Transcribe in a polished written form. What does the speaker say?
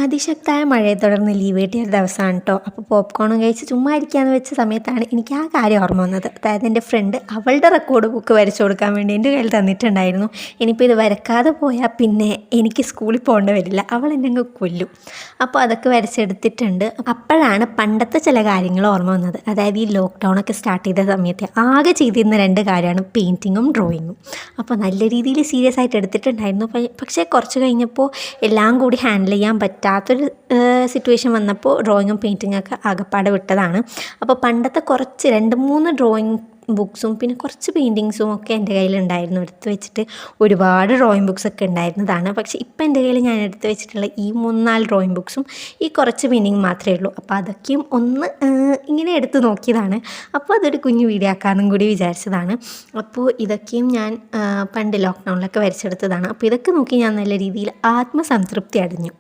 അതിശക്തമായ മഴയെ തുടർന്ന് ലീവ് കിട്ടിയ ഒരു ദിവസമാണ് കേട്ടോ. അപ്പോൾ പോപ്കോണും കഴിച്ച് ചുമ്മാ ഇരിക്കാമെന്ന് വെച്ച സമയത്താണ് എനിക്ക് ആ കാര്യം ഓർമ്മ വന്നത്. അതായത് എൻ്റെ ഫ്രണ്ട് അവളുടെ റെക്കോർഡ് ബുക്ക് വരച്ചു കൊടുക്കാൻ വേണ്ടി എൻ്റെ കയ്യിൽ തന്നിട്ടുണ്ടായിരുന്നു. ഇനിയിപ്പോൾ ഇത് വരക്കാതെ പോയാൽ പിന്നെ എനിക്ക് സ്കൂളിൽ പോകേണ്ടി വരില്ല, അവൾ എന്നെ അങ്ങ് കൊല്ലും. അപ്പോൾ അതൊക്കെ വരച്ചെടുത്തിട്ടുണ്ട്. അപ്പോഴാണ് പണ്ടത്തെ ചില കാര്യങ്ങൾ ഓർമ്മ വന്നത്. അതായത് ഈ ലോക്ക്ഡൗണൊക്കെ സ്റ്റാർട്ട് ചെയ്ത സമയത്ത് ആകെ ചെയ്തിരുന്ന രണ്ട് കാര്യമാണ് പെയിൻറ്റിങ്ങും ഡ്രോയിങ്ങും. അപ്പോൾ നല്ല രീതിയിൽ സീരിയസ് ആയിട്ട് എടുത്തിട്ടുണ്ടായിരുന്നു. പക്ഷേ കുറച്ച് കഴിഞ്ഞപ്പോൾ എല്ലാം കൂടി ഹാൻഡിൽ ചെയ്യാൻ പറ്റാത്തൊരു സിറ്റുവേഷൻ വന്നപ്പോൾ ഡ്രോയിങ്ങും പെയിൻറ്റിങ്ങൊക്കെ ആകപ്പാടെ വിട്ടതാണ്. അപ്പോൾ പണ്ടത്തെ കുറച്ച് 2-3 ഡ്രോയിങ് ബുക്സും പിന്നെ കുറച്ച് പെയിൻറ്റിങ്സും ഒക്കെ എൻ്റെ കയ്യിലുണ്ടായിരുന്നു. എടുത്ത് വെച്ചിട്ട് ഒരുപാട് ഡ്രോയിങ് ബുക്സൊക്കെ ഉണ്ടായിരുന്നതാണ്. പക്ഷേ ഇപ്പം എൻ്റെ കയ്യിൽ ഞാൻ എടുത്ത് വെച്ചിട്ടുള്ള ഈ 3-4 ഡ്രോയിങ് ബുക്സും ഈ കുറച്ച് പെയിൻറ്റിങ് മാത്രമേ ഉള്ളൂ. അപ്പോൾ അതൊക്കെയും ഒന്ന് ഇങ്ങനെ എടുത്ത് നോക്കിയതാണ്. അപ്പോൾ അതൊരു കുഞ്ഞു വീഡിയോ ആക്കാമെന്നും കൂടി വിചാരിച്ചതാണ്. അപ്പോൾ ഇതൊക്കെയും ഞാൻ പണ്ട് ലോക്ക്ഡൗണിലൊക്കെ വരച്ചെടുത്തതാണ്. അപ്പോൾ ഇതൊക്കെ നോക്കി ഞാൻ നല്ല രീതിയിൽ ആത്മസംതൃപ്തി അടഞ്ഞു.